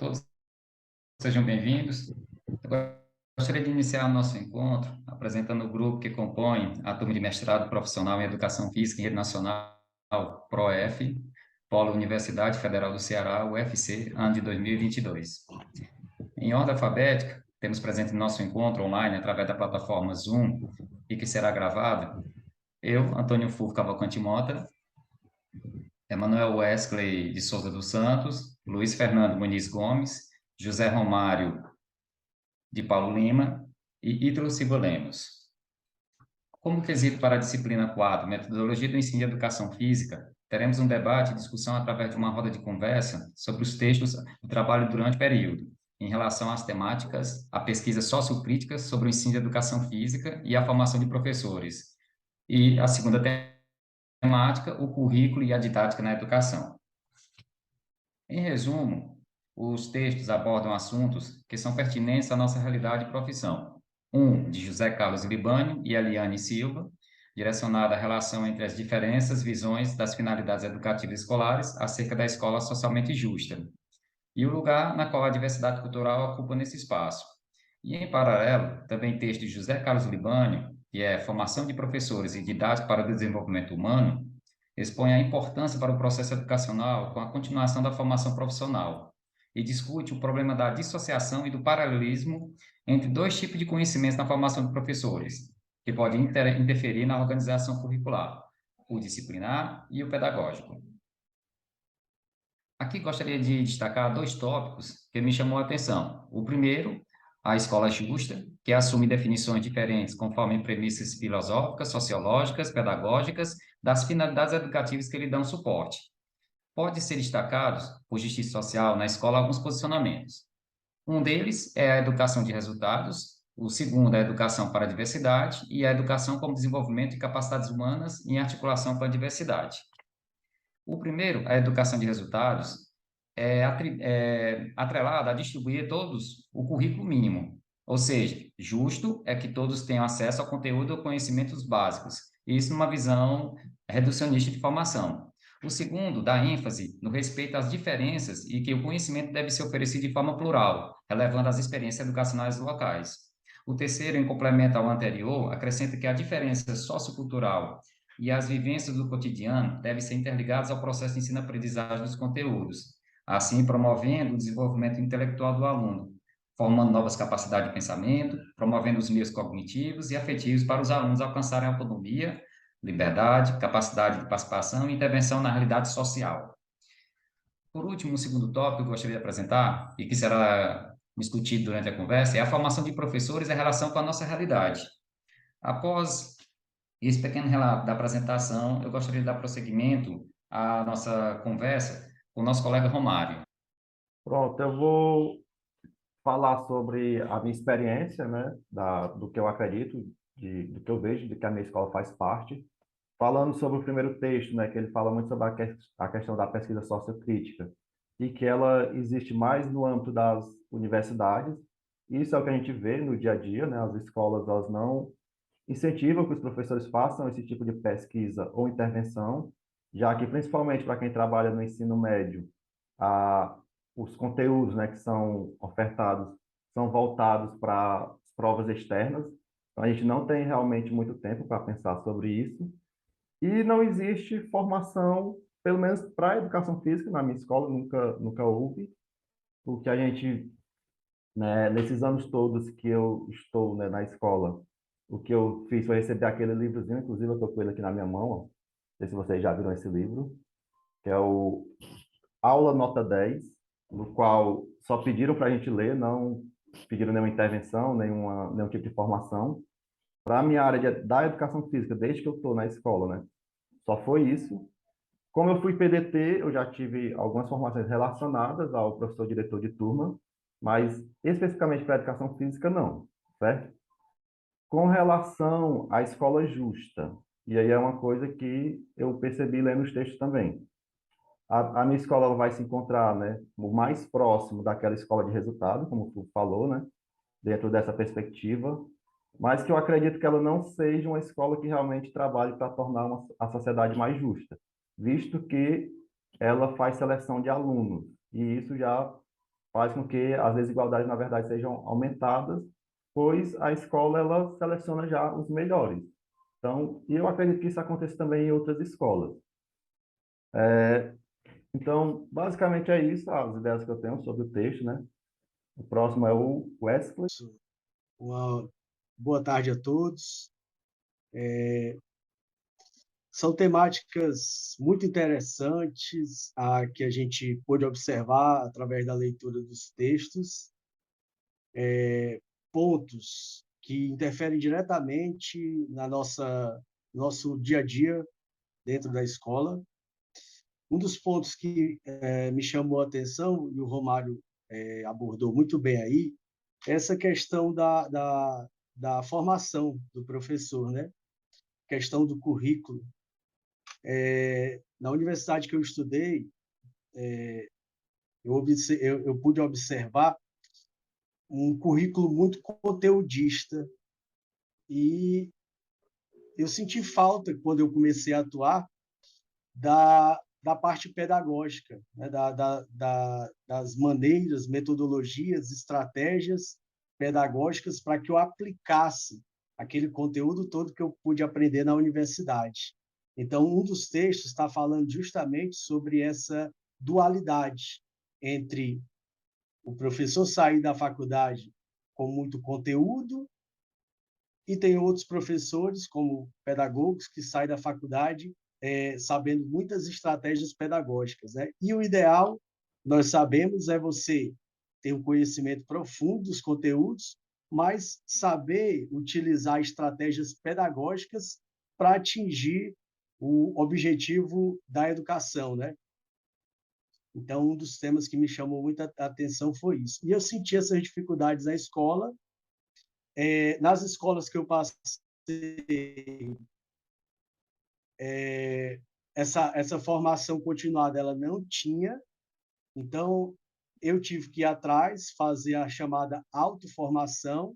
Todos sejam bem-vindos. Eu gostaria de iniciar o nosso encontro apresentando o grupo que compõe a turma de mestrado profissional em Educação Física e Rede Nacional, PROEF, Polo Universidade Federal do Ceará, UFC, ano de 2022. Em ordem alfabética, temos presente no nosso encontro online através da plataforma Zoom e que será gravado, eu, Antônio Furco Cavalcante Mota, Emanuel Wesley de Souza dos Santos, Luiz Fernando Muniz Gomes, José Romário de Paulo Lima e Ítalo Silva Lemos. Como quesito para a disciplina 4, Metodologia do Ensino e Educação Física, teremos um debate e discussão através de uma roda de conversa sobre os textos do trabalho durante o período, em relação às temáticas, a pesquisa sociocrítica sobre o ensino de educação física e a formação de professores. E a segunda temática, o currículo e a didática na educação. Em resumo, os textos abordam assuntos que são pertinentes à nossa realidade e profissão. Um, de José Carlos Libânio e Eliane Silva, direcionado à relação entre as diferenças, visões das finalidades educativas escolares acerca da escola socialmente justa, e o lugar na qual a diversidade cultural ocupa nesse espaço. E, em paralelo, também texto de José Carlos Libânio, que é Formação de Professores e Didática para o Desenvolvimento Humano, expõe a importância para o processo educacional com a continuação da formação profissional e discute o problema da dissociação e do paralelismo entre dois tipos de conhecimentos na formação de professores, que podem interferir na organização curricular, o disciplinar e o pedagógico. Aqui gostaria de destacar dois tópicos que me chamou a atenção. O primeiro, a escola justa, que assume definições diferentes conforme premissas filosóficas, sociológicas, pedagógicas, das finalidades educativas que lhe dão suporte. Pode ser destacados, por justiça social, na escola, alguns posicionamentos. Um deles é a educação de resultados, o segundo é a educação para a diversidade e a educação como desenvolvimento de capacidades humanas em articulação com a diversidade. O primeiro, a educação de resultados, é atrelada a distribuir todos o currículo mínimo, ou seja, justo é que todos tenham acesso ao conteúdo ou conhecimentos básicos, isso numa visão reducionista de formação. O segundo, dá ênfase no respeito às diferenças e que o conhecimento deve ser oferecido de forma plural, relevando as experiências educacionais locais. O terceiro, em complemento ao anterior, acrescenta que a diferença sociocultural e as vivências do cotidiano devem ser interligadas ao processo de ensino-aprendizagem dos conteúdos, assim promovendo o desenvolvimento intelectual do aluno, formando novas capacidades de pensamento, promovendo os meios cognitivos e afetivos para os alunos alcançarem autonomia, liberdade, capacidade de participação e intervenção na realidade social. Por último, o segundo tópico que eu gostaria de apresentar, e que será discutido durante a conversa, é a formação de professores e a relação com a nossa realidade. Após esse pequeno relato da apresentação, eu gostaria de dar prosseguimento à nossa conversa com o nosso colega Romário. Pronto, eu vou falar sobre a minha experiência, né, do que eu acredito, do que eu vejo, de que a minha escola faz parte. Falando sobre o primeiro texto, né, que ele fala muito sobre a questão da pesquisa sociocrítica, e que ela existe mais no âmbito das universidades. Isso é o que a gente vê no dia a dia, né, as escolas elas não incentivam que os professores façam esse tipo de pesquisa ou intervenção, já que, principalmente para quem trabalha no ensino médio, a, os conteúdos, né, que são ofertados são voltados para as provas externas. Então, a gente não tem realmente muito tempo para pensar sobre isso. E não existe formação, pelo menos para a educação física, na minha escola nunca houve. O que a gente, né, nesses anos todos que eu estou, né, na escola, o que eu fiz foi receber aquele livrozinho, inclusive eu estou com ele aqui na minha mão, ó. Não sei se vocês já viram esse livro, que é o Aula Nota 10, no qual só pediram para a gente ler, não pediram nenhuma intervenção, nenhum tipo de formação. Para a minha área da educação física, desde que eu estou na escola, né? Só foi isso. Como eu fui PDT, eu já tive algumas formações relacionadas ao professor diretor de turma, mas especificamente para a educação física, não, certo? Com relação à escola justa, e aí é uma coisa que eu percebi lendo os textos também. A minha escola ela vai se encontrar, né, o mais próximo daquela escola de resultado, como tu falou, né, dentro dessa perspectiva, mas que eu acredito que ela não seja uma escola que realmente trabalhe para tornar a sociedade mais justa, visto que ela faz seleção de alunos, e isso já faz com que as desigualdades, na verdade, sejam aumentadas, pois a escola ela seleciona já os melhores. Então, e eu acredito que isso acontece também em outras escolas. Então, basicamente é isso, as ideias que eu tenho sobre o texto, né? O próximo é o Wesley. Uma boa tarde a todos. São temáticas muito interessantes que a gente pôde observar através da leitura dos textos, pontos que interferem diretamente na nosso dia a dia dentro da escola. Um dos pontos que me chamou a atenção, e o Romário abordou muito bem aí, é essa questão da formação do professor, né? Questão do currículo. Na universidade que eu estudei, eu pude observar um currículo muito conteudista e eu senti falta, quando eu comecei a atuar, da parte pedagógica, né? Das maneiras, metodologias, estratégias pedagógicas para que eu aplicasse aquele conteúdo todo que eu pude aprender na universidade. Então, um dos textos está falando justamente sobre essa dualidade entre o professor sair da faculdade com muito conteúdo e tem outros professores, como pedagogos, que saem da faculdade sabendo muitas estratégias pedagógicas, né? E o ideal, nós sabemos, é você ter um conhecimento profundo dos conteúdos, mas saber utilizar estratégias pedagógicas para atingir o objetivo da educação, né? Então, um dos temas que me chamou muita atenção foi isso. E eu senti essas dificuldades na escola. Nas escolas que eu passei, essa formação continuada ela não tinha, então eu tive que ir atrás, fazer a chamada autoformação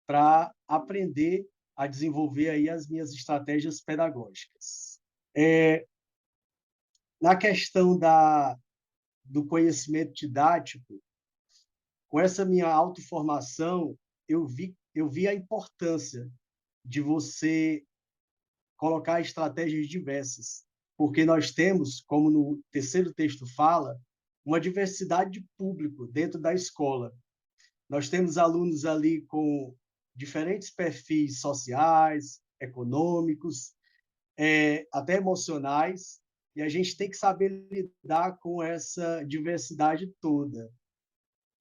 para aprender a desenvolver aí as minhas estratégias pedagógicas. Na questão do conhecimento didático, com essa minha autoformação, eu vi a importância de você colocar estratégias diversas, porque nós temos, como no terceiro texto fala, uma diversidade de público dentro da escola. Nós temos alunos ali com diferentes perfis sociais, econômicos, até emocionais, e a gente tem que saber lidar com essa diversidade toda.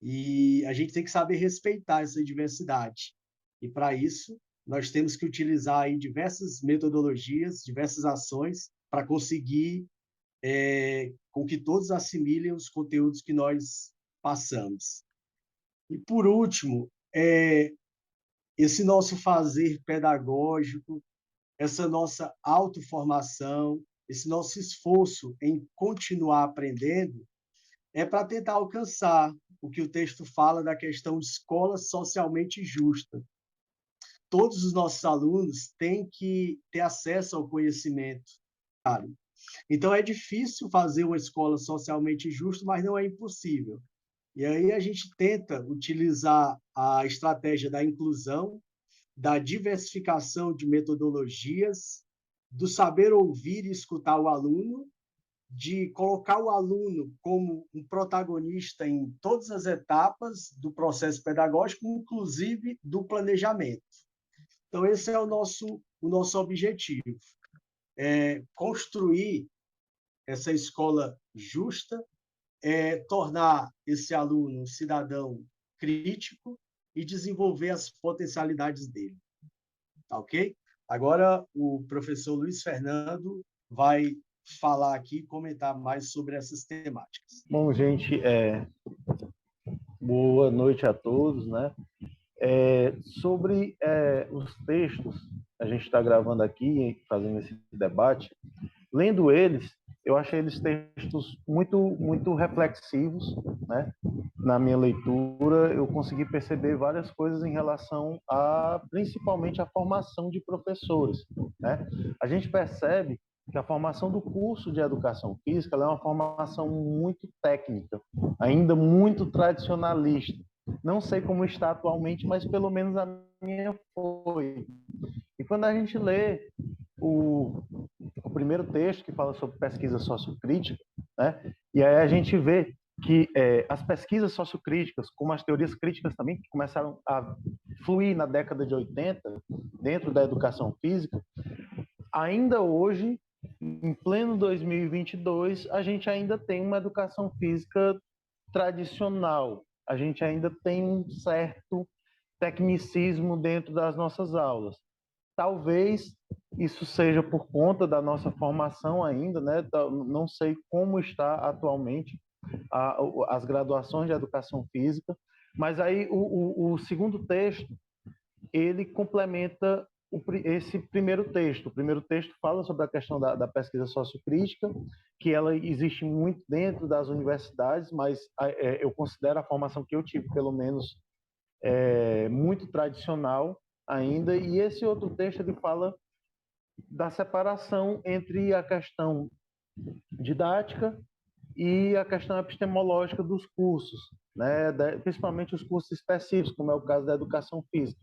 E a gente tem que saber respeitar essa diversidade. E, para isso, nós temos que utilizar aí diversas metodologias, diversas ações para conseguir com que todos assimilem os conteúdos que nós passamos. E, por último, esse nosso fazer pedagógico, essa nossa autoformação, esse nosso esforço em continuar aprendendo, é para tentar alcançar o que o texto fala da questão de escola socialmente justa. Todos os nossos alunos têm que ter acesso ao conhecimento. Então, é difícil fazer uma escola socialmente justa, mas não é impossível. E aí a gente tenta utilizar a estratégia da inclusão, da diversificação de metodologias, do saber ouvir e escutar o aluno, de colocar o aluno como um protagonista em todas as etapas do processo pedagógico, inclusive do planejamento. Então, esse é o nosso objetivo, construir essa escola justa, tornar esse aluno um cidadão crítico e desenvolver as potencialidades dele. Tá ok? Agora, o professor Luiz Fernando vai falar aqui e comentar mais sobre essas temáticas. Bom, gente, boa noite a todos, né? Sobre os textos, a gente está gravando aqui, fazendo esse debate, lendo eles, eu achei eles textos muito, muito reflexivos, né? Na minha leitura, eu consegui perceber várias coisas em relação principalmente, à formação de professores, né? A gente percebe que a formação do curso de Educação Física ela é uma formação muito técnica, ainda muito tradicionalista. Não sei como está atualmente, mas pelo menos a minha foi. E quando a gente lê o primeiro texto que fala sobre pesquisa sociocrítica, né? E aí a gente vê que as pesquisas sociocríticas, como as teorias críticas também, que começaram a fluir na década de 80, dentro da educação física, ainda hoje, em pleno 2022, a gente ainda tem uma educação física tradicional, a gente ainda tem um certo tecnicismo dentro das nossas aulas. Talvez isso seja por conta da nossa formação ainda, né? Não sei como está atualmente as graduações de educação física, mas aí o segundo texto, ele complementa esse primeiro texto. O primeiro texto fala sobre a questão da pesquisa sociocrítica, que ela existe muito dentro das universidades, mas eu considero a formação que eu tive, pelo menos, muito tradicional ainda, e esse outro texto ele fala da separação entre a questão didática e a questão epistemológica dos cursos, né? Principalmente os cursos específicos, como é o caso da educação física.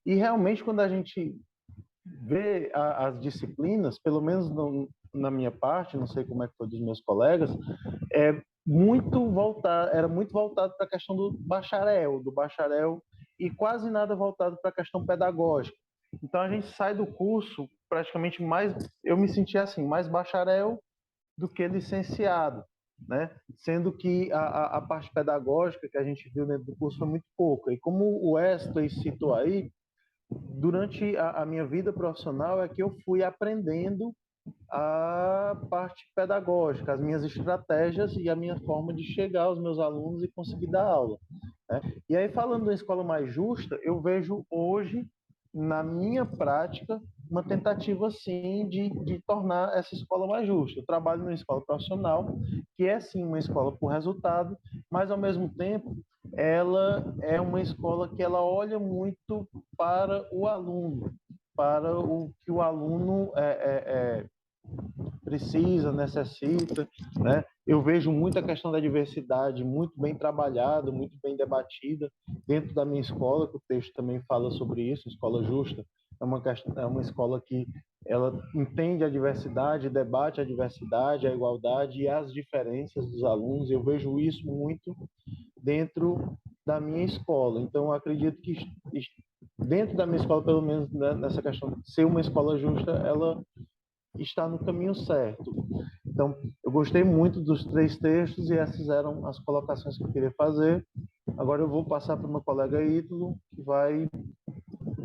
E realmente, quando a gente vê as disciplinas, pelo menos na minha parte, não sei como é que foi dos meus colegas, era muito voltado para a questão do bacharel, e quase nada voltado para a questão pedagógica. Então a gente sai do curso praticamente mais, eu me senti assim, mais bacharel do que licenciado, né? Sendo que a parte pedagógica que a gente viu dentro do curso foi muito pouca. E como o Wesley citou aí, durante a minha vida profissional é que eu fui aprendendo a parte pedagógica, as minhas estratégias e a minha forma de chegar aos meus alunos e conseguir dar aula, né? E aí, falando da escola mais justa, eu vejo hoje, na minha prática, uma tentativa, sim, de tornar essa escola mais justa. Eu trabalho numa escola profissional, que é, sim, uma escola por resultado, mas, ao mesmo tempo, ela é uma escola que ela olha muito para o aluno, para o que o aluno precisa, necessita, né? Eu vejo muita questão da diversidade muito bem trabalhada, muito bem debatida dentro da minha escola, que o texto também fala sobre isso. Escola Justa é uma escola que ela entende a diversidade, debate a diversidade, a igualdade e as diferenças dos alunos. Eu vejo isso muito dentro da minha escola. Então, eu acredito que dentro da minha escola, pelo menos, né, nessa questão de ser uma escola justa, ela está no caminho certo. Então, eu gostei muito dos três textos e essas eram as colocações que eu queria fazer. Agora eu vou passar para o meu colega Ítalo, que vai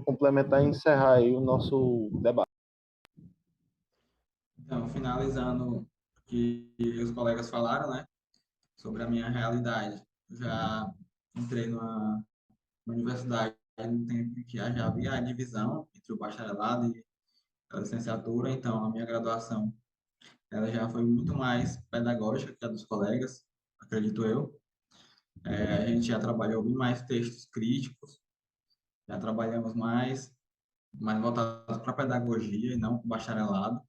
complementar e encerrar aí o nosso debate. Então, finalizando o que os colegas falaram, né, sobre a minha realidade. Eu já entrei numa universidade no tempo em que já havia a divisão entre o bacharelado e a licenciatura, então a minha graduação ela já foi muito mais pedagógica que a dos colegas, acredito eu. A gente já trabalhou bem mais textos críticos, já trabalhamos mais voltados para a pedagogia e não para o bacharelado,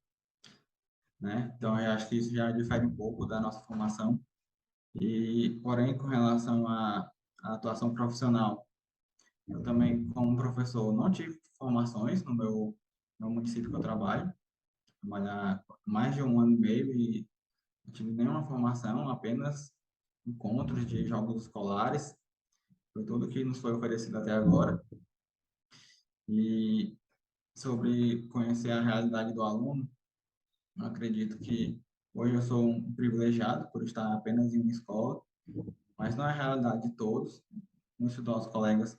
né? Então, eu acho que isso já difere um pouco da nossa formação. E, porém, com relação à atuação profissional, eu também, como professor, não tive formações no município que eu trabalho. Trabalhar mais de 1 ano e meio e não tive nenhuma formação, apenas encontros de jogos escolares. Foi tudo que nos foi oferecido até agora. E sobre conhecer a realidade do aluno, eu acredito que hoje eu sou um privilegiado por estar apenas em uma escola, mas não é a realidade de todos. Muitos dos nossos colegas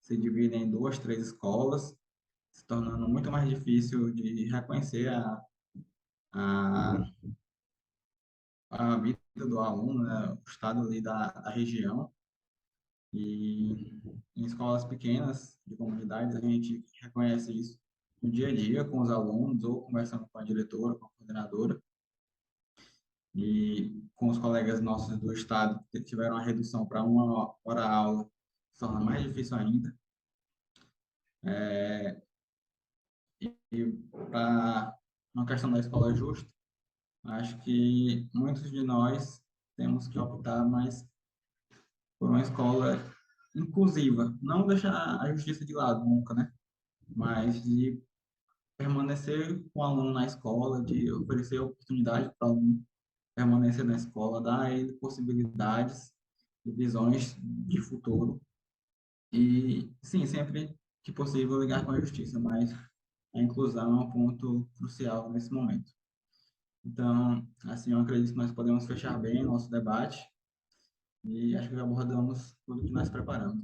se dividem em 2, 3 escolas, se tornando muito mais difícil de reconhecer a, a vida do aluno, né? O estado ali da região. E em escolas pequenas, de comunidades, a gente reconhece isso no dia a dia com os alunos ou conversando com a diretora, com a coordenadora. E com os colegas nossos do estado que tiveram a redução para 1 hora-aula, se torna mais difícil ainda. E para uma questão da escola justa, acho que muitos de nós temos que optar mais por uma escola inclusiva, não deixar a justiça de lado nunca, né? Mas de permanecer com o aluno na escola, de oferecer oportunidade para o aluno permanecer na escola, dar a ele possibilidades e visões de futuro. E, sim, sempre que possível, ligar com a justiça, mas a inclusão é um ponto crucial nesse momento. Então, assim, eu acredito que nós podemos fechar bem o nosso debate e acho que já abordamos tudo que nós preparamos.